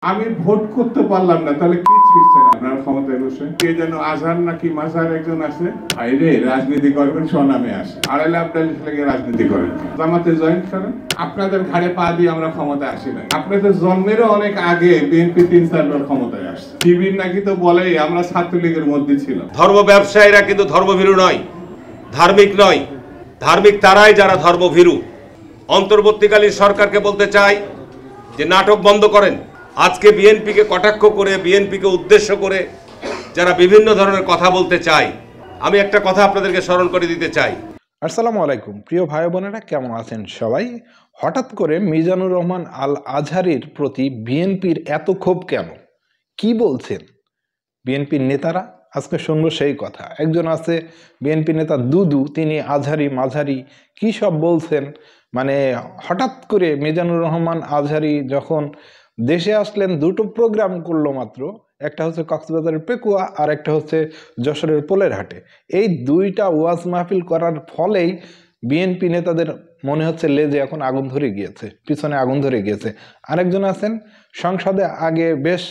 আমি ভোট করতে পারলাম না, তাহলে কি ছিড়ছেন আপনার ক্ষমতায় বসে? কে যেন আজহার নাকি মাজার একজন আছে, আইরে রাজনীতি করবেন স্বনামে আসে, আড়াইলে আপনার লেগে রাজনীতি করেন, জামাতে জয়েন করেন। আপনাদের ঘাড়ে পা দিয়ে আমরা ক্ষমতায় আসি না। আপনাদের জন্মেরও অনেক আগে বিএনপি 3-4 বার ক্ষমতায় আসছে। টিভির নাকি তো বলেই আমরা ছাত্রলীগের মধ্যে ছিলাম। ধর্ম ব্যবসায়ীরা কিন্তু ধর্মভীরু নয়, ধার্মিক নয়। ধার্মিক তারাই যারা ধর্মভীরু। অন্তর্বর্তীকালীন সরকারকে বলতে চাই যে নাটক বন্ধ করেন। আজকে বিএনপিকে কটাক্ষ করে, বিএনপিকে উদ্দেশ্য করে যারা বিভিন্ন ধরনের কথা বলতে চায়, আমি একটা কথা আপনাদেরকে স্মরণ করে দিতে চাই। আসসালামু আলাইকুম প্রিয় ভাই বোনেরা, কেমন আছেন সবাই? হঠাৎ করে মিজানুর রহমান আল আজহারীর প্রতি বিএনপির এত ক্ষোভ কেন? কি বলছেন বিএনপির নেতারা? আজকে শুনবো সেই কথা। একজন আছে বিএনপি নেতা দুদু, তিনি আজহারি মাঝারি কি সব বলছেন। মানে হঠাৎ করে মিজানুর রহমান আজহারী যখন দেশে আসলেন, দুটো প্রোগ্রাম করলো মাত্র। একটা হচ্ছে কক্সবাজারের পেকুয়া, আর একটা হচ্ছে যশোরের পোলের হাটে। এই দুইটা ওয়াজ মাহফিল করার ফলেই বিএনপি নেতাদের মনে হচ্ছে লেজে এখন আগুন ধরে গিয়েছে, পিছনে আগুন ধরে গিয়েছে। আরেকজন আছেন সংসদে, আগে বেশ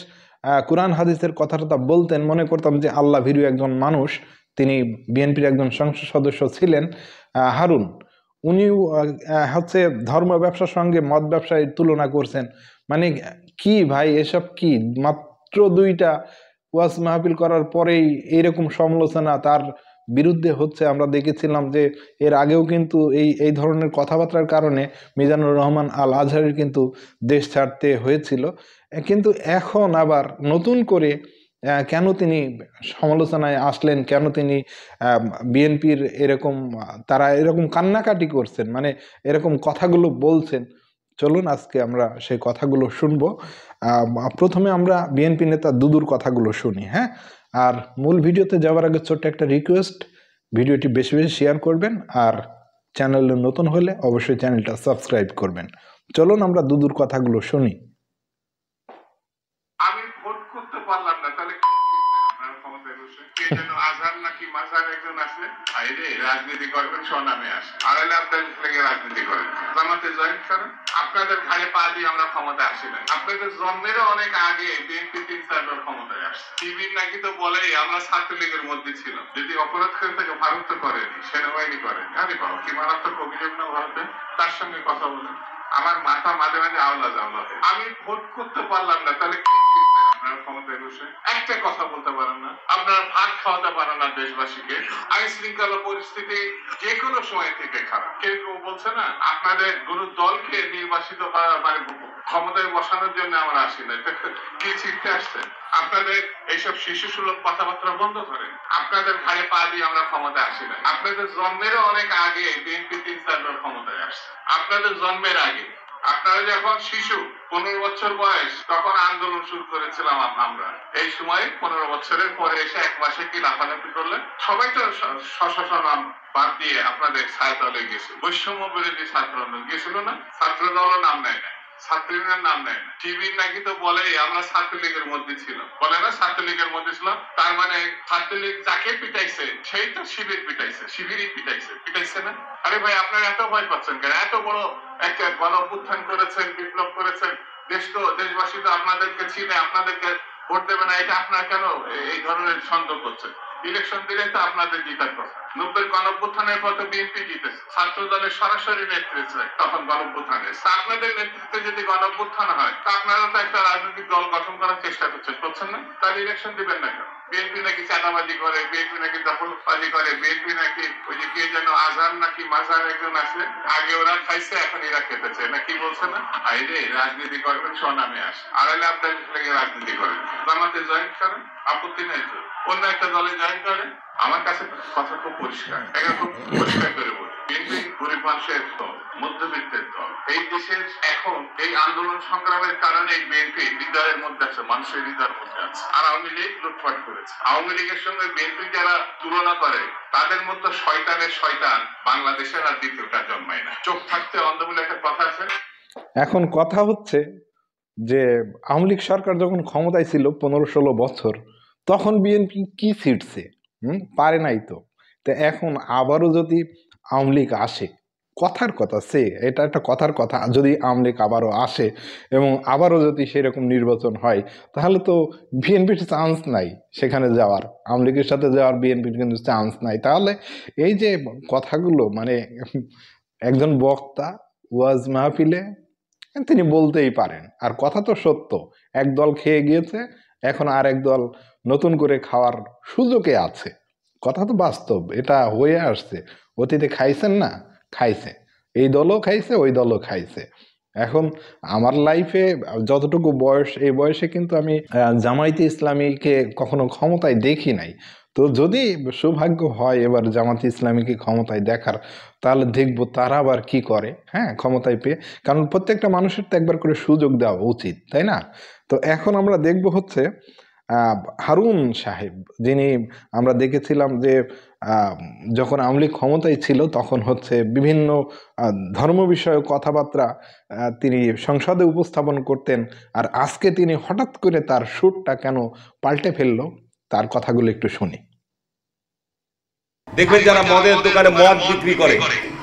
কোরআন হাদিসের কথাটা বলতেন, মনে করতাম যে আল্লাহ ভীরু একজন মানুষ। তিনি বিএনপির একজন সংসদ সদস্য ছিলেন, হারুন। উনি হচ্ছে ধর্ম ব্যবসার সঙ্গে মদ ব্যবসায় তুলনা করছেন। মানে কি ভাই, এসব কি? মাত্র দুইটা ওয়াজ মাহফিল করার পরেই এইরকম সমালোচনা তার বিরুদ্ধে হচ্ছে। আমরা দেখেছিলাম যে এর আগেও কিন্তু এই ধরনের কথাবার্তার কারণে মিজানুর রহমান আল আজহারীর কিন্তু দেশ ছাড়তে হয়েছিল। কিন্তু এখন আবার নতুন করে কেন তিনি সমালোচনায় আসলেন? কেন তিনি বিএনপির এরকম, তারা এরকম কান্নাকাটি করছেন, মানে এরকম কথাগুলো বলছেন? চলুন আজকে আমরা সেই কথাগুলো শুনবো। প্রথমে আমরা বিএনপি নেতা দুদুর কথাগুলো শুনি, হ্যাঁ? আর মূল ভিডিওতে যাওয়ার আগে ছোট্ট একটা রিকোয়েস্ট, ভিডিওটি বেশি বেশি শেয়ার করবেন, আর চ্যানেলে নতুন হলে অবশ্যই চ্যানেলটা সাবস্ক্রাইব করবেন। চলুন আমরা দুদুর কথাগুলো শুনি। আমি ভোট করতে পারলাম না, তাহলে কি ছিড়ছেন আপনার ক্ষমতায় বসে? কে যেন আজহার নাকি মাজার একজন আছে, আইরে রাজনীতি করবেন স্বনামে আসে, আড়াইলে আপনার লেগে রাজনীতি করেন, জামাতে জয়েন করেন। আপনাদের ঘাড়ে পা দিয়ে আমরা ক্ষমতা আসি না। আপনাদের জন্মেরও অনেক আগে বিএনপি 3-4 বার ক্ষমতায় আসছে। টিভির নাকি তো বলেই আমরা ছাত্রলীগের মধ্যে ছিলাম। যদি অপরাধ করে থাকে ভারত তো করেনি, সেনাবাহিনী করেনি। আরে বাবা, কি মারাত্মক অভিযোগ না ভারতে? তার সঙ্গে কথা বলেন, আমার মাথা মাঝে মাঝে আওলা জাওলা হয়। আমি ভোট করতে পারলাম না, তাহলে কি ছিড়ছেন আপনার ক্ষমতায় বসে? একটা কথা বলতে পারেন না, আপনারা ভাত খাওয়াতে পারেন না দেশবাসীকে। আইন শৃঙ্খলা পরিস্থিতি যে কোনো সময় থেকে খারাপ। কেউ কেউ বলছে না আপনাদের গরুর দলকে নির্বাচিত মানে ক্ষমতায় বসানোর জন্য আমরা আসি না, কি ছিড়তে আসছেন? আপনাদের এইসব শিশু সুলভ কথাবার্তা বন্ধ করেন। আপনাদের ঘাড়ে পা দিয়ে আমরা ক্ষমতায় আসি না। আপনাদের জন্মেরও অনেক আগে বিএনপি 3-4 বার ক্ষমতায় আসছে। আপনাদের জন্মের আগে, আপনারা যখন শিশু 15 বছর বয়স, তখন আন্দোলন শুরু করেছিলাম আমরা। এই সময় 15 বছরের পরে এসে 1 মাসে কি লাফালাফি করলেন? সবাই তো নাম বাদ দিয়ে আপনাদের ছাত্রদলে গেছিল, বৈষম্য বিরোধী ছাত্র আন্দোলন গেছিল না? ছাত্র দলও নাম নেয় না, ছাত্রলীগের নাম নেয় না। টিভির নাকি তো বলেই আমরা ছাত্রলীগের মধ্যে ছিলাম, বলে না ছাত্রলীগের মধ্যে ছিলাম। তার মানে ছাত্রলীগ যাকে পিটাইছে সেই তো শিবির পিটাইছে, শিবিরই পিটাইছে না? আরে ভাই, আপনারা এত ভয় পাচ্ছেন কেন? এত বড় একটা গণ অভ্যুত্থান করেছেন, বিপ্লব করেছেন, দেশবাসী তো আপনাদেরকে চিনে, আপনাদেরকে ভোট দেবে না, এটা আপনারা কেন এই ধরনের সন্দেহ করছেন? ইলেকশন দিলে তো আপনাদের জিতার কথা। 90 গণ অভ্যুত্থানের পর তো বিএনপি জিতেছে, ছাত্র দলের সরাসরি নেতৃত্বে তখন গণ অভ্যুত্থানে। আপনাদের নেতৃত্বে যদি গণ অভ্যুত্থান হয়, তা আপনারা তো একটা রাজনৈতিক দল গঠন করার চেষ্টা করছেন না? তাহলে ইলেকশন দিবেন না কেন? বিএনপি নাকি চাঁদাবাজি করে, বিএনপি নাকি দখলবাজি করে, বিএনপি নাকি ওই যে কে যেন আজহার নাকি মাজার একজন আছে, আগে ওরা খাইছে এখন এরা খেতেছে না, কি বলছে না? আইরে রাজনীতি করবেন স্বনামে আসে, আড়াইলে আপনার লেগে রাজনীতি করেন, জামাতে জয়েন করেন, আপত্তি নেই তো। অন্য একটা দলে জয়েন করেন। আমার কাছে কথা খুব পরিষ্কার, এটা খুব পরিষ্কার করে বলি, বিএনপি গরিব মানুষের দল, মধ্যবিত্তের দল। এই দেশের এখন এই আন্দোলন সংগ্রামের কারণে বিএনপি হৃদয়ের মধ্যে আছে, মানুষের হৃদয়ের মধ্যে আছে। আর আওয়ামী লীগ লুটপাট করেছে। আওয়ামী লীগের সঙ্গে বিএনপি যারা তুলনা করে, তাদের মধ্যে শয়তানের শয়তান বাংলাদেশের আর দ্বিতীয়টা জন্মায় না। চোখ থাকতে অন্ধ বলে একটা কথা আছে। এখন কথা হচ্ছে যে আওয়ামী লীগ সরকার যখন ক্ষমতায় ছিল 15-16 বছর, তখন বিএনপি কি ছিটছে? পারে নাই তো। তো এখন আবারও যদি আওয়ামী লীগ আসে, কথার কথা এটা একটা কথার কথা। যদি আওয়ামী লীগ আবারও আসে এবং আবারও যদি সেরকম নির্বাচন হয়, তাহলে তো বিএনপির চান্স নাই সেখানে যাওয়ার। আওয়ামী লীগের সাথে যাওয়ার বিএনপির কিন্তু চান্স নাই। তাহলে এই যে কথাগুলো মানে একজন বক্তা ওয়াজ মাহফিলে তিনি বলতেই পারেন, আর কথা তো সত্য। এক দল খেয়ে গিয়েছে, এখন আর এক দল নতুন করে খাওয়ার সুযোগে আছে। কথা তো বাস্তব, এটা হয়ে আসছে। অতীতে খাইছেন না, খাইছে, এই দলও খাইছে, ওই দলও খাইছে। এখন আমার লাইফে যতটুকু বয়স, এই বয়সে কিন্তু আমি জামায়াতে ইসলামীকে কখনো ক্ষমতায় দেখি নাই। তো যদি সৌভাগ্য হয় এবার জামায়াতে ইসলামীকে ক্ষমতায় দেখার, তাহলে দেখবো তারা আবার কি করে, হ্যাঁ, ক্ষমতায় পেয়ে। কারণ প্রত্যেকটা মানুষের তো একবার করে সুযোগ দেওয়া উচিত, তাই না? তো এখন আমরা দেখব হচ্ছে হারুন সাহেব, যিনি আমরা দেখেছিলাম যে যখন আওয়ামী লীগ ক্ষমতায় ছিল তখন হচ্ছে বিভিন্ন ধর্ম বিষয়ক কথাবার্তা তিনি সংসদে উপস্থাপন করতেন। আর আজকে তিনি হঠাৎ করে তার সুরটা কেন পাল্টে ফেললো, তার কথাগুলো একটু শুনি। দেখবেন যারা মদের দোকানে মদ বিক্রি করে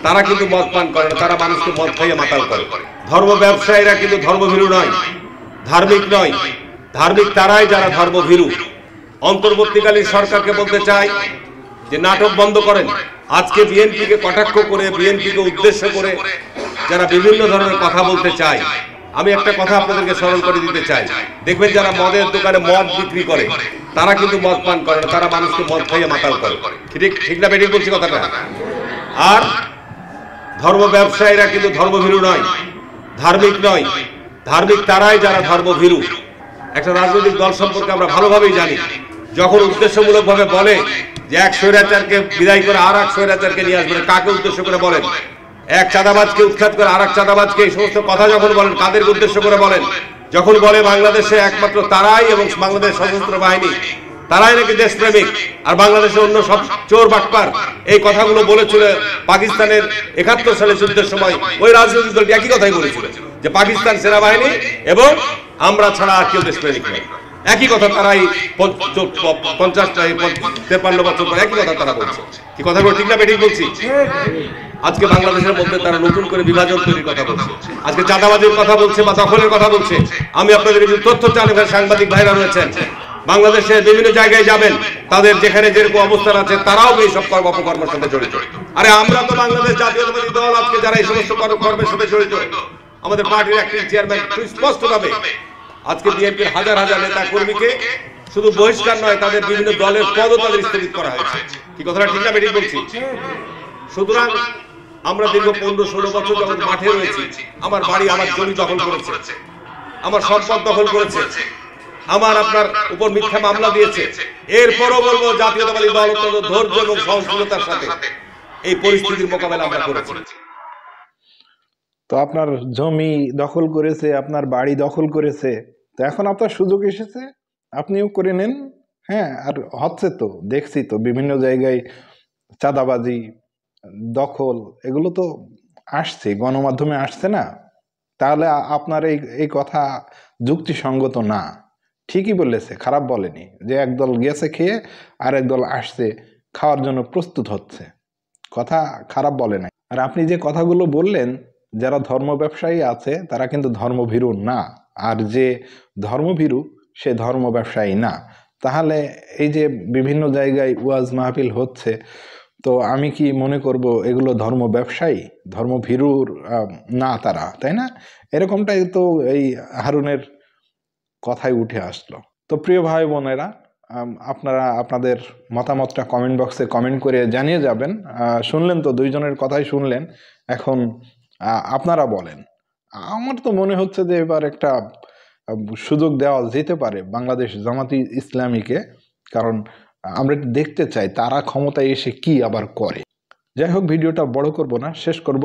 তারা কিন্তু মদ পান করে না, তারা মানুষকে মদ খাইয়ে মাতাল করে। ধর্ম ব্যবসায়ীরা কিন্তু ধর্মভীরু নয়, ধার্মিক নয়। ধার্মিক তারাই যারা ধর্মভীরু। অন্তর্বর্তীকালীন সরকারকে বলতে চাই যে নাটক বন্ধ করেন। আজকে বিএনপিকে কটাক্ষ করে, বিএনপিকে উদ্দেশ্য করে যারা বিভিন্ন ধরনের কথা বলতে চায়, আমি একটা কথা আপনাদেরকে স্মরণ করে দিতে চাই। দেখবেন যারা মদের দোকানে মদ বিক্রি করে তারা কিন্তু মদ পান করে না, তারা মানুষকে মদ খাইয়ে মাতাল করে। ঠিক না বেঠিক বলছি কথাটা? আর ধর্ম ব্যবসায়ীরা কিন্তু ধর্মভীরু নয়, ধার্মিক নয়। ধার্মিক তারাই যারা ধর্মভীরু। একটা রাজনৈতিক দল সম্পর্কে আমরা ভালোভাবেই জানি, যখন উদ্দেশ্যমূলক ভাবে বলে যে এক স্বৈরাচারকে বিদায় করে আর এক স্বৈরাচারকে নিয়ে আসবে, কাকে উদ্দেশ্য করে বলেন? এক চাঁদাবাজকে উৎখাত করে আর এক চাঁদাবাজকে, এই সমস্ত কথা যখন বলেন কাদেরকে উদ্দেশ্য করে বলেন? যখন বলে বাংলাদেশে একমাত্র তারাই এবং বাংলাদেশ সশস্ত্র বাহিনী তারাই নাকি দেশপ্রেমিক, আর বাংলাদেশের অন্য সব চোর বাটপার, এই কথাগুলো বলেছিল পাকিস্তানের 71 সালে যুদ্ধের সময় ওই রাজনৈতিক দলটি একই কথাই বলেছিল যে পাকিস্তান সেনাবাহিনী এবং আমরা ছাড়া আর কেউ দেশপ্রেমিক নয়। একই কথা তারাই 53 বছর পর একই কথা তারা বলছে। কি কথাগুলো ঠিক না বেঠিক বলছি? আজকে বাংলাদেশের মধ্যে তারা নতুন করে বিভাজন তৈরির কথা বলছে, আজকে চাঁদাবাজির কথা বলছে বা দখলের কথা বলছে। আমি আপনাদের কিছু তথ্য চান, সাংবাদিক ভাইরা রয়েছেন, বাংলাদেশের বিভিন্ন জায়গায় যাবেন, তাদের যেখানে যেরকম অবস্থান আছে তারাও এই সব অপকর্মের সাথে জড়িত। আরে আমরা তো বাংলাদেশ জাতীয়তাবাদী দল, আজকে যারা এই সমস্ত কর্মের সাথে জড়িত, আমাদের পার্টির অ্যাক্টিং চেয়ারম্যান স্পষ্টভাবে আজকে বিএনপির হাজার হাজার নেতা কর্মীকে শুধু বহিষ্কার নয়, তাদের বিভিন্ন দলের পদও তাদের স্থগিত করা হয়েছে। কি কথাটা ঠিক না বেঠিক বলছি? সুতরাং আমরা দীর্ঘ 15-16 বছর যখন মাঠে রয়েছি, আমার বাড়ি আমার জমি দখল করেছে, আমার সম্পদ দখল করেছে, আমার আপনার উপর মিথ্যা মামলা দিয়েছে। এরপরও বলবো জাতীয়তাবাদী দল অত্যন্ত ধৈর্য এবং সহনশীলতার সাথে এই পরিস্থিতির মোকাবেলা আমরা করেছি। তো আপনার জমি দখল করেছে, আপনার বাড়ি দখল করেছে, তো এখন আপনার সুযোগ এসেছে, আপনিও করে নেন। হ্যাঁ, আর হচ্ছে তো, দেখছি তো বিভিন্ন জায়গায় চাঁদাবাজি, দখল, এগুলো তো আসছে, গণমাধ্যমে আসছে না? তাহলে আপনার এই কথা যুক্তিসঙ্গত না। ঠিকই বলেছে, খারাপ বলেনি যে একদল গেছে খেয়ে আর একদল আসছে খাওয়ার জন্য প্রস্তুত হচ্ছে। কথা খারাপ বলে নাই। আর আপনি যে কথাগুলো বললেন, যারা ধর্ম ব্যবসায়ী আছে তারা কিন্তু ধর্মভীরু না, আর যে ধর্মভীরু সে ধর্ম ব্যবসায়ী না। তাহলে এই যে বিভিন্ন জায়গায় ওয়াজ মাহফিল হচ্ছে, তো আমি কি মনে করব এগুলো ধর্ম ব্যবসায়ী, ধর্মভীরুর না তারা, তাই না? এরকমটাই তো এই হারুনের কথায় উঠে আসলো। তো প্রিয় ভাই বোনেরা, আপনারা আপনাদের মতামতটা কমেন্ট বক্সে কমেন্ট করে জানিয়ে যাবেন। শুনলেন তো, দুইজনের কথাই শুনলেন। এখন আপনারা বলেন। আমার তো মনে হচ্ছে যে এবার একটা সুযোগ দেওয়া যেতে পারে বাংলাদেশ জামাতি ইসলামীকে, কারণ আমরা দেখতে চাই তারা ক্ষমতায় এসে কি আবার করে। যাই হোক, ভিডিওটা বড় করব না, শেষ করব।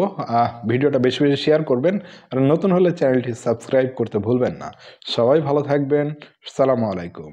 ভিডিওটা বেশি বেশি শেয়ার করবেন, আর নতুন হলে চ্যানেলটি সাবস্ক্রাইব করতে ভুলবেন না। সবাই ভালো থাকবেন। আসসালামু আলাইকুম।